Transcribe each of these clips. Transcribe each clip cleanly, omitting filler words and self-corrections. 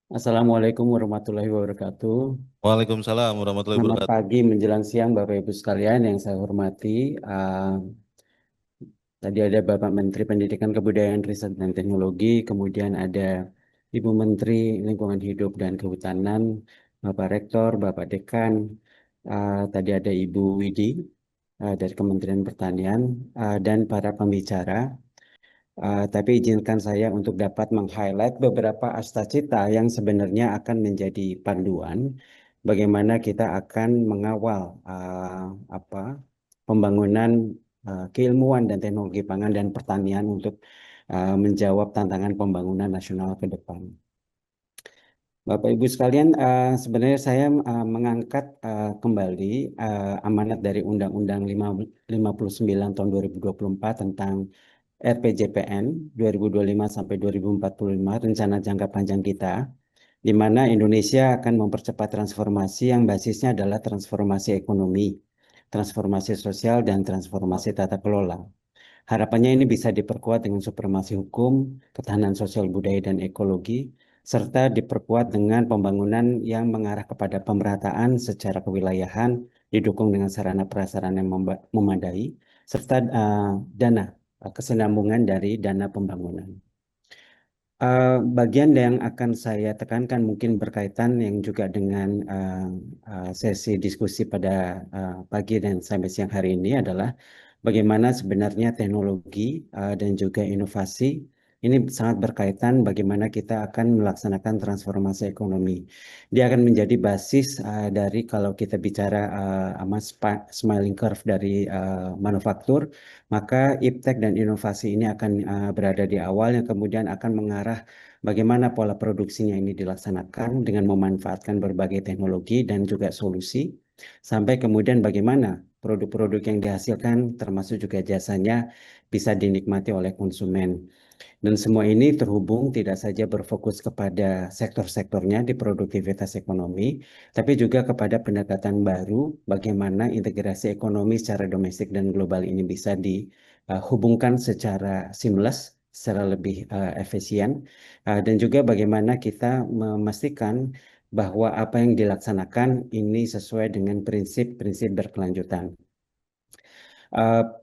Assalamualaikum warahmatullahi wabarakatuh. Waalaikumsalam warahmatullahi Selamat wabarakatuh. pagi menjelang siang Bapak Ibu sekalian yang saya hormati. Uh, Tadi ada Bapak Menteri Pendidikan Kebudayaan Riset dan Teknologi, kemudian ada Ibu Menteri Lingkungan Hidup dan Kehutanan, Bapak Rektor, Bapak Dekan, tadi ada Ibu Widi dari Kementerian Pertanian, dan para pembicara. Tapi izinkan saya untuk dapat meng-highlight beberapa astacita yang sebenarnya akan menjadi panduan bagaimana kita akan mengawal apa pembangunan keilmuan dan teknologi pangan dan pertanian untuk menjawab tantangan pembangunan nasional ke depan. Bapak Ibu sekalian, sebenarnya saya mengangkat kembali amanat dari Undang-Undang 59 tahun 2024 tentang RPJPN 2025 sampai 2045, rencana jangka panjang kita, di mana Indonesia akan mempercepat transformasi yang basisnya adalah transformasi ekonomi, transformasi sosial, dan transformasi tata kelola. Harapannya ini bisa diperkuat dengan supremasi hukum, ketahanan sosial budaya dan ekologi, serta diperkuat dengan pembangunan yang mengarah kepada pemerataan secara kewilayahan, didukung dengan sarana prasarana yang memadai, serta dana kesinambungan dari dana pembangunan. Bagian yang akan saya tekankan mungkin berkaitan yang juga dengan sesi diskusi pada pagi dan sampai siang hari ini adalah bagaimana sebenarnya teknologi dan juga inovasi ini sangat berkaitan bagaimana kita akan melaksanakan transformasi ekonomi. Dia akan menjadi basis dari kalau kita bicara smiling curve dari manufaktur, maka iptek dan inovasi ini akan berada di awal yang kemudian akan mengarah bagaimana pola produksinya ini dilaksanakan dengan memanfaatkan berbagai teknologi dan juga solusi, sampai kemudian bagaimana produk-produk yang dihasilkan termasuk juga jasanya bisa dinikmati oleh konsumen. Dan semua ini terhubung tidak saja berfokus kepada sektor-sektornya di produktivitas ekonomi, tapi juga kepada pendekatan baru bagaimana integrasi ekonomi secara domestik dan global ini bisa dihubungkan secara seamless, secara lebih efisien, dan juga bagaimana kita memastikan bahwa apa yang dilaksanakan ini sesuai dengan prinsip-prinsip berkelanjutan.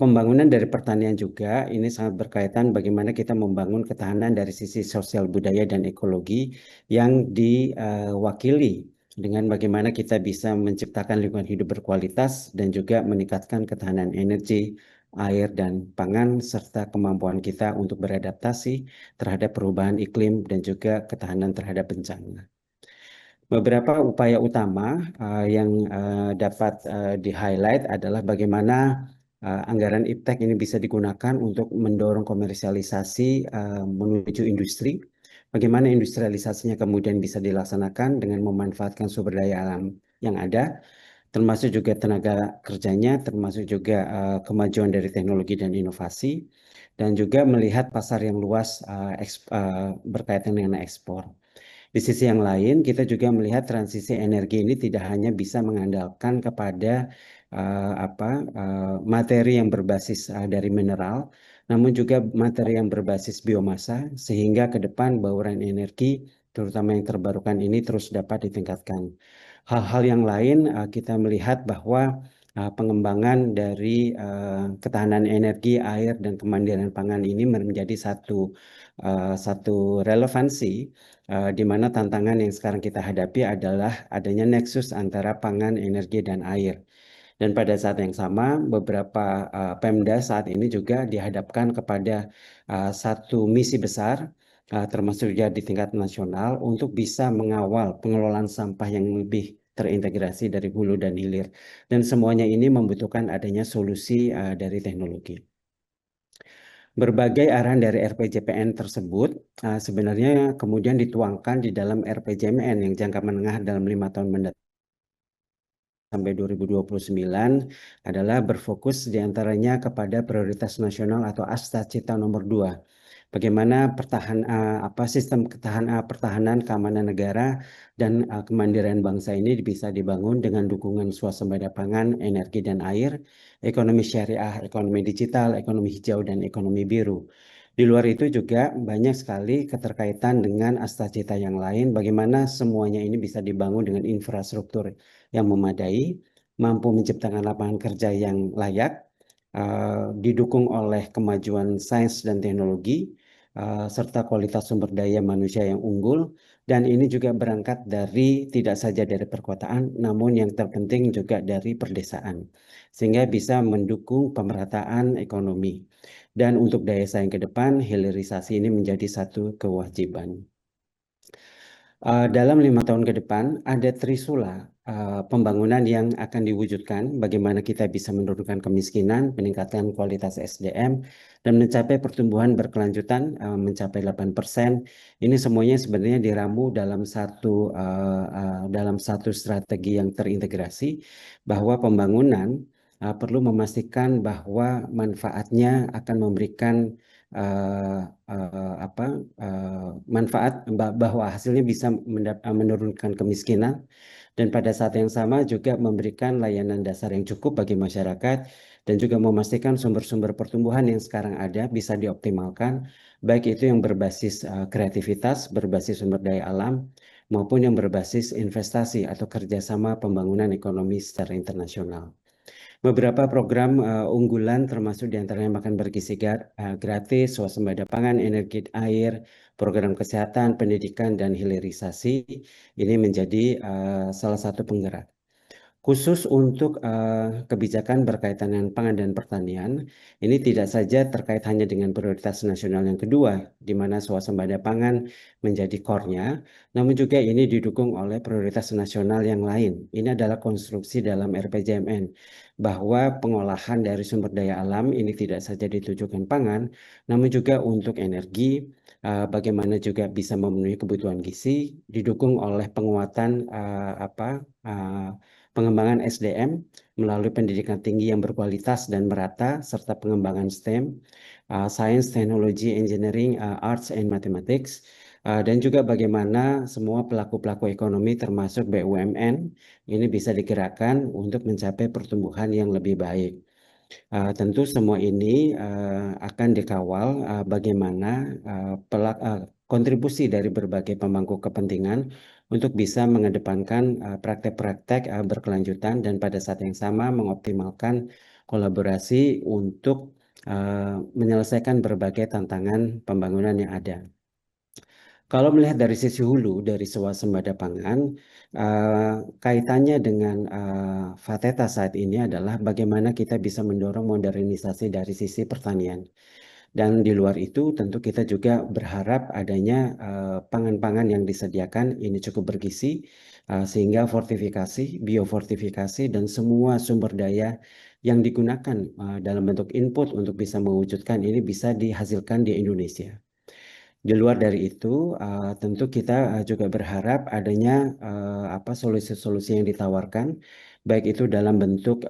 Pembangunan dari pertanian juga ini sangat berkaitan bagaimana kita membangun ketahanan dari sisi sosial budaya dan ekologi yang diwakili dengan bagaimana kita bisa menciptakan lingkungan hidup berkualitas dan juga meningkatkan ketahanan energi, air, dan pangan serta kemampuan kita untuk beradaptasi terhadap perubahan iklim dan juga ketahanan terhadap bencana. Beberapa upaya utama yang dapat di-highlight adalah bagaimana anggaran iptek ini bisa digunakan untuk mendorong komersialisasi menuju industri. Bagaimana industrialisasinya kemudian bisa dilaksanakan dengan memanfaatkan sumber daya alam yang ada, termasuk juga tenaga kerjanya, termasuk juga kemajuan dari teknologi dan inovasi, dan juga melihat pasar yang luas berkaitan dengan ekspor. Di sisi yang lain, kita juga melihat transisi energi ini tidak hanya bisa mengandalkan kepada materi yang berbasis dari mineral, namun juga materi yang berbasis biomasa, sehingga ke depan bauran energi, terutama yang terbarukan ini terus dapat ditingkatkan. Hal-hal yang lain kita melihat bahwa pengembangan dari ketahanan energi, air, dan kemandirian pangan ini menjadi satu relevansi di mana tantangan yang sekarang kita hadapi adalah adanya nexus antara pangan, energi, dan air. Dan pada saat yang sama, beberapa Pemda saat ini juga dihadapkan kepada satu misi besar, termasuk juga di tingkat nasional, untuk bisa mengawal pengelolaan sampah yang lebih terintegrasi dari hulu dan hilir. Dan semuanya ini membutuhkan adanya solusi dari teknologi. Berbagai arahan dari RPJPN tersebut sebenarnya kemudian dituangkan di dalam RPJMN yang jangka menengah dalam 5 tahun mendatang sampai 2029 adalah berfokus diantaranya kepada prioritas nasional atau asta cita nomor 2. Bagaimana sistem pertahanan keamanan negara dan kemandirian bangsa ini bisa dibangun dengan dukungan swasembada pangan, energi dan air, ekonomi syariah, ekonomi digital, ekonomi hijau dan ekonomi biru. Di luar itu juga banyak sekali keterkaitan dengan astagita yang lain, bagaimana semuanya ini bisa dibangun dengan infrastruktur yang memadai, mampu menciptakan lapangan kerja yang layak, didukung oleh kemajuan sains dan teknologi, serta kualitas sumber daya manusia yang unggul, dan ini juga berangkat dari tidak saja dari perkotaan, namun yang terpenting juga dari perdesaan, sehingga bisa mendukung pemerataan ekonomi. Dan untuk daya saing ke depan, hilirisasi ini menjadi satu kewajiban. Dalam 5 tahun ke depan, ada trisula pembangunan yang akan diwujudkan, bagaimana kita bisa menurunkan kemiskinan, meningkatkan kualitas SDM, dan mencapai pertumbuhan berkelanjutan mencapai 8%. Ini semuanya sebenarnya diramu dalam satu strategi yang terintegrasi, bahwa pembangunan perlu memastikan bahwa manfaatnya akan memberikan uh, apa manfaat, bahwa hasilnya bisa menurunkan kemiskinan, dan pada saat yang sama juga memberikan layanan dasar yang cukup bagi masyarakat, dan juga memastikan sumber-sumber pertumbuhan yang sekarang ada bisa dioptimalkan, baik itu yang berbasis kreativitas, berbasis sumber daya alam, maupun yang berbasis investasi atau kerjasama pembangunan ekonomi secara internasional. Beberapa program unggulan termasuk diantaranya makan bergizi gratis, swasembada pangan, energi air, program kesehatan, pendidikan, dan hilirisasi. Ini menjadi salah satu penggerak. Khusus untuk kebijakan berkaitan dengan pangan dan pertanian, ini tidak saja terkait hanya dengan prioritas nasional yang kedua, di mana swasembada pangan menjadi core-nya, namun juga ini didukung oleh prioritas nasional yang lain. Ini adalah konstruksi dalam RPJMN, bahwa pengolahan dari sumber daya alam ini tidak saja ditujukan pangan, namun juga untuk energi, bagaimana juga bisa memenuhi kebutuhan gizi, didukung oleh penguatan pengembangan SDM melalui pendidikan tinggi yang berkualitas dan merata, serta pengembangan STEM, Science, Technology, Engineering, Arts, and Mathematics, dan juga bagaimana semua pelaku-pelaku ekonomi termasuk BUMN ini bisa digerakkan untuk mencapai pertumbuhan yang lebih baik. Tentu semua ini akan dikawal bagaimana kontribusi dari berbagai pemangku kepentingan untuk bisa mengedepankan praktek-praktek berkelanjutan, dan pada saat yang sama mengoptimalkan kolaborasi untuk menyelesaikan berbagai tantangan pembangunan yang ada. Kalau melihat dari sisi hulu, dari swasembada pangan, kaitannya dengan Fateta saat ini adalah bagaimana kita bisa mendorong modernisasi dari sisi pertanian. Dan di luar itu tentu kita juga berharap adanya pangan-pangan yang disediakan ini cukup bergizi, sehingga fortifikasi, biofortifikasi, dan semua sumber daya yang digunakan dalam bentuk input untuk bisa mewujudkan ini bisa dihasilkan di Indonesia. Di luar dari itu, tentu kita juga berharap adanya solusi-solusi yang ditawarkan, baik itu dalam bentuk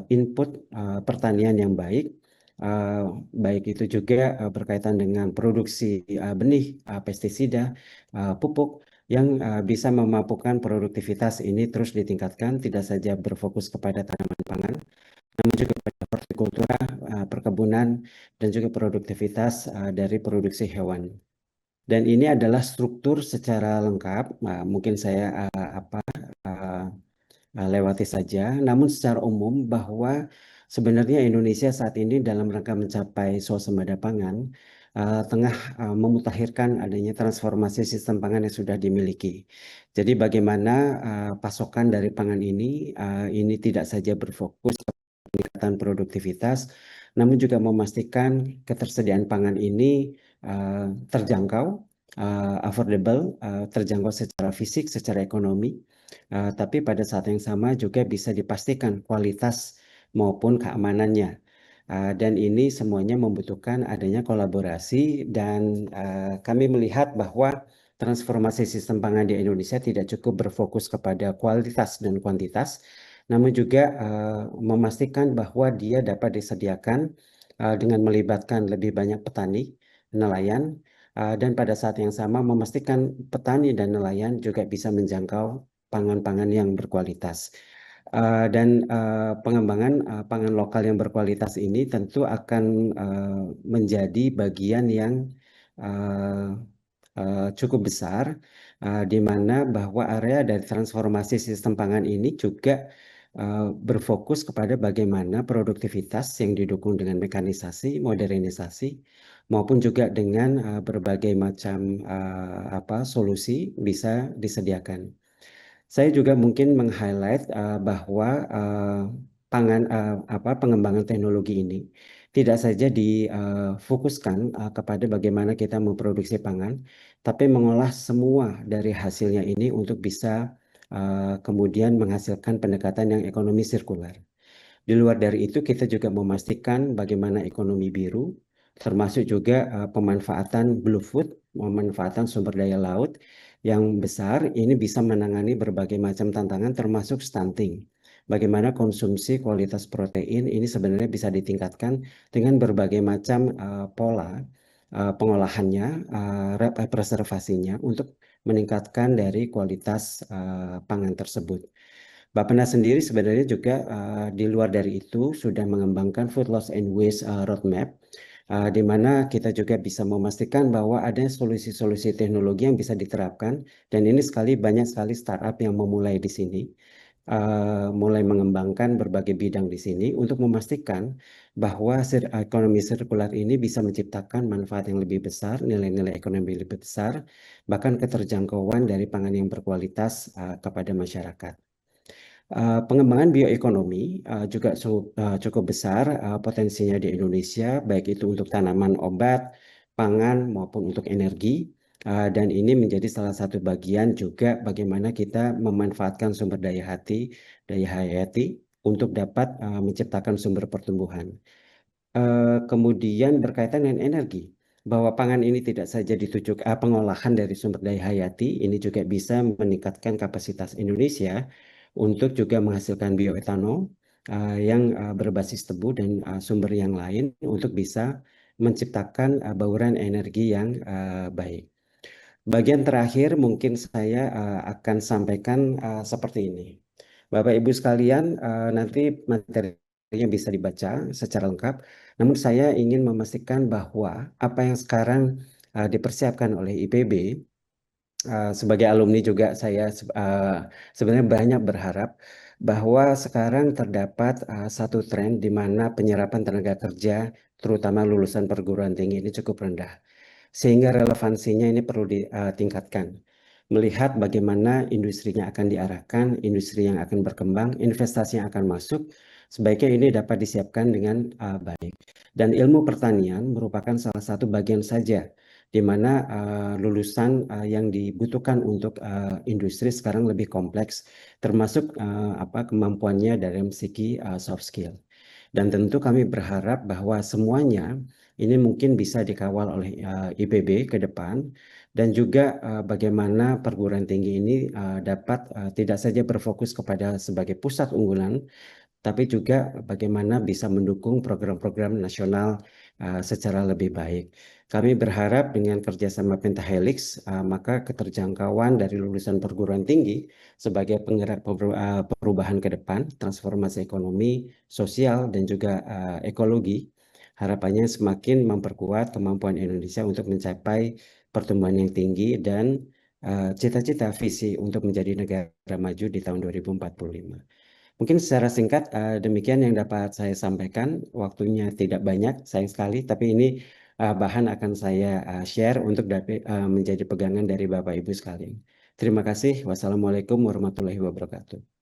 input pertanian yang baik, uh, baik itu juga berkaitan dengan produksi benih, pestisida, pupuk yang bisa memampukan produktivitas ini terus ditingkatkan, tidak saja berfokus kepada tanaman pangan, namun juga pada hortikultura, perkebunan, dan juga produktivitas dari produksi hewan. Dan ini adalah struktur secara lengkap. Mungkin saya lewati saja. Namun secara umum bahwa sebenarnya Indonesia saat ini dalam rangka mencapai swasembada pangan tengah memutakhirkan adanya transformasi sistem pangan yang sudah dimiliki. Jadi bagaimana pasokan dari pangan ini tidak saja berfokus peningkatan produktivitas, namun juga memastikan ketersediaan pangan ini terjangkau, affordable, terjangkau secara fisik, secara ekonomi, tapi pada saat yang sama juga bisa dipastikan kualitas maupun keamanannya. Dan ini semuanya membutuhkan adanya kolaborasi, dan kami melihat bahwa transformasi sistem pangan di Indonesia tidak cukup berfokus kepada kualitas dan kuantitas, namun juga memastikan bahwa dia dapat disediakan dengan melibatkan lebih banyak petani, nelayan, dan pada saat yang sama memastikan petani dan nelayan juga bisa menjangkau pangan-pangan yang berkualitas. Dan pengembangan pangan lokal yang berkualitas ini tentu akan menjadi bagian yang uh, cukup besar, di mana bahwa area dari transformasi sistem pangan ini juga berfokus kepada bagaimana produktivitas yang didukung dengan mekanisasi, modernisasi, maupun juga dengan berbagai macam solusi bisa disediakan. Saya juga mungkin meng-highlight bahwa pengembangan teknologi ini tidak saja difokuskan kepada bagaimana kita memproduksi pangan, tapi mengolah semua dari hasilnya ini untuk bisa kemudian menghasilkan pendekatan yang ekonomi sirkular. Di luar dari itu, kita juga memastikan bagaimana ekonomi biru, termasuk juga pemanfaatan blue food, pemanfaatan sumber daya laut yang besar, ini bisa menangani berbagai macam tantangan termasuk stunting. Bagaimana konsumsi kualitas protein ini sebenarnya bisa ditingkatkan dengan berbagai macam pola pengolahannya, preservasinya untuk meningkatkan dari kualitas pangan tersebut. Bappenas sendiri sebenarnya juga di luar dari itu sudah mengembangkan Food Loss and Waste Roadmap, di mana kita juga bisa memastikan bahwa ada solusi-solusi teknologi yang bisa diterapkan, dan ini banyak sekali startup yang memulai di sini, mulai mengembangkan berbagai bidang di sini untuk memastikan bahwa ekonomi sirkular ini bisa menciptakan manfaat yang lebih besar, nilai-nilai ekonomi lebih besar, bahkan keterjangkauan dari pangan yang berkualitas kepada masyarakat. Pengembangan bioekonomi juga cukup besar potensinya di Indonesia, baik itu untuk tanaman obat, pangan, maupun untuk energi. Dan ini menjadi salah satu bagian juga bagaimana kita memanfaatkan sumber daya hayati untuk dapat menciptakan sumber pertumbuhan. Kemudian berkaitan dengan energi, bahwa pangan ini tidak saja ditujuk pengolahan dari sumber daya hayati, ini juga bisa meningkatkan kapasitas Indonesia untuk juga menghasilkan bioetanol yang berbasis tebu dan sumber yang lain untuk bisa menciptakan bauran energi yang baik. Bagian terakhir mungkin saya akan sampaikan seperti ini. Bapak Ibu sekalian, nanti materinya bisa dibaca secara lengkap. Namun saya ingin memastikan bahwa apa yang sekarang dipersiapkan oleh IPB, sebagai alumni juga saya sebenarnya banyak berharap bahwa sekarang terdapat satu tren di mana penyerapan tenaga kerja, terutama lulusan perguruan tinggi ini cukup rendah. Sehingga relevansinya ini perlu ditingkatkan. Melihat bagaimana industrinya akan diarahkan, industri yang akan berkembang, investasi yang akan masuk, sebaiknya ini dapat disiapkan dengan baik. Dan ilmu pertanian merupakan salah satu bagian saja di mana lulusan yang dibutuhkan untuk industri sekarang lebih kompleks, termasuk kemampuannya dalam segi soft skill. Dan tentu kami berharap bahwa semuanya ini mungkin bisa dikawal oleh IPB ke depan, dan juga bagaimana perguruan tinggi ini dapat tidak saja berfokus kepada sebagai pusat unggulan, tapi juga bagaimana bisa mendukung program-program nasional secara lebih baik. Kami berharap dengan kerjasama Pentahelix, maka keterjangkauan dari lulusan perguruan tinggi sebagai penggerak perubahan ke depan, transformasi ekonomi, sosial, dan juga ekologi, harapannya semakin memperkuat kemampuan Indonesia untuk mencapai pertumbuhan yang tinggi dan cita-cita visi untuk menjadi negara maju di tahun 2045. Mungkin secara singkat demikian yang dapat saya sampaikan. Waktunya tidak banyak, sayang sekali, tapi ini bahan akan saya share untuk menjadi pegangan dari Bapak Ibu sekalian. Terima kasih. Wassalamualaikum warahmatullahi wabarakatuh.